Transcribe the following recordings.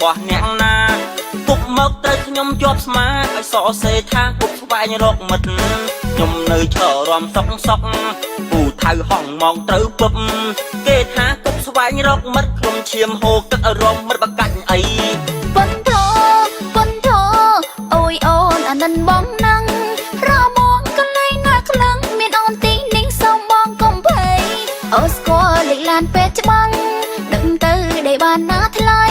របស់អ្នកណាពុកមកទៅខ្ញុំជាប់ស្មាឲ្យសរសេរថាពុកស្វែងរកមិត្តខ្ញុំនៅឈររំសុកសុកពូថៅហងមកត្រូវពឹបគេថាពុកស្វែងរកមិត្តខ្ញុំឈាមហូរទឹករមមិត្តបកាច់អីប៉ុនធអូយអូនអានិនបងនឹងរបងកន្លែងណាខ្លាំងមានអូនទីនេះសូមបងកុំភ័យអូស្គាល់លេខឡានពេទ្យច្បាំងដឹងទៅដែលបានណាថ្លៃ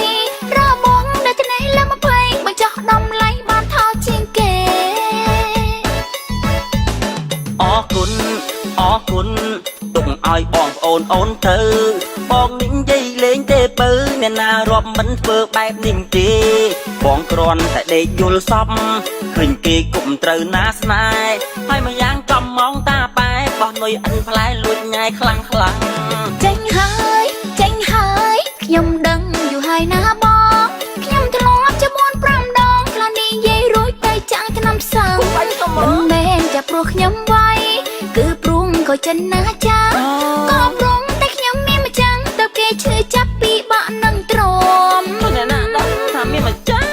របងដែលថ្នេះឡើងមកភ័យបើចោះដំឡៃបានថោជាងគេអរគុណទុកឲ្យបងប្អូនអូនទៅបងនិយាយលេងទេបើអ្នកណារាប់មិនធ្វើបែបនេះទេបងគ្រាន់តែដេកយល់សពឃើញគេគុំត្រូវណាស្នេហ៍ហើយមួយយ៉ាងកំមងតាបែបោះនុយអិនផ្លែលួចញ៉ាយខ្លាំងចេញហើយខ្ញុំដឹងយូរហើយណាបងខ្ញុំធ្លាប់ជា4 5ដងខ្លះនិយាយរួចទៅចាំងឆ្នាំសៅមិនមែនតែព្រោះខ្ញុំវាយគឺព្រួងក៏ចិនណាចាក៏ព្រួងតែខ្ញុំមានម្ចាំងទៅគេឈឺចាប់ពីបាក់នឹងទ្រាំអ្នកណាដល់ថាមានម្ចាំង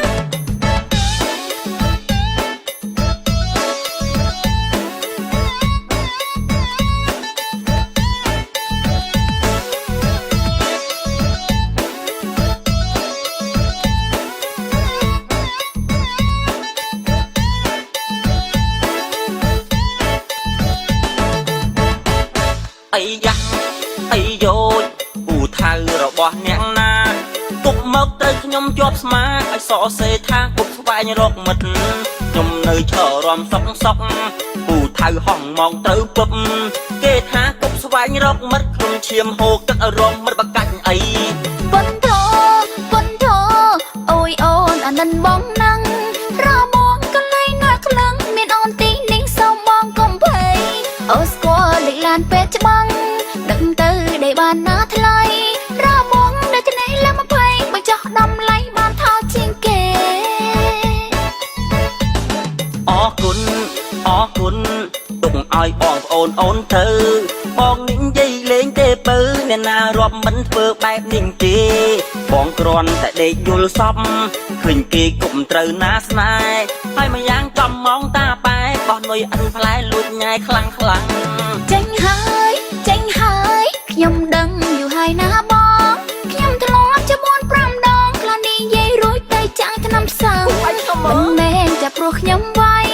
អីយ៉ាអីយោពូថៅរបស់អ្នកណាពុកមកទៅខ្ញុំជាប់ស្មាឲ្យសរសេរថាពុកស្វែងរកមិត្តខ្ញុំនៅឈររំសុកពូថៅហងមកត្រូវពឹបគេថាពុកស្វែងរកមិត្តខ្ញុំឈាមហូរទឹករមមិត្តបកាច់អីប៉ុនធអូយអូនអានិនបងនឹងរបងកន្លែងណាខ្លាំងមានអូនទីនេះសូមបងកុំភ័យអូស្គាល់លេខឡានពេទ្យច្បាំងដឹងទៅដែលបានណាថ្លៃរបងដែលថ្នេះឡើងមកភ័យបើចោះដំឡៃបានថោជាងគេអរគុណទុកឲ្យបងប្អូនអូនទៅបងនិយាយលេងទេបើអ្នកណារាប់មិនធ្វើបែបនេះទេបងគ្រាន់តែដេកយល់សពឃើញគេគុំត្រូវណាស្នេហ៍ហើយមួយយ៉ាងកំមងតាបែបបោះនុយអិនផ្លែលួចញ៉ាយខ្លាំងចេញហើយខ្ញុំដឹងយូរហើយណាបងខ្ញុំធ្លាប់ជា4 5ដងខ្លះនិយាយរួចទៅចាំងឆ្នាំសៅមិនមែនតែព្រោះខ្ញុំវាយ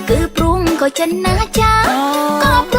គឺព្រួងក៏ចិនណាចាក៏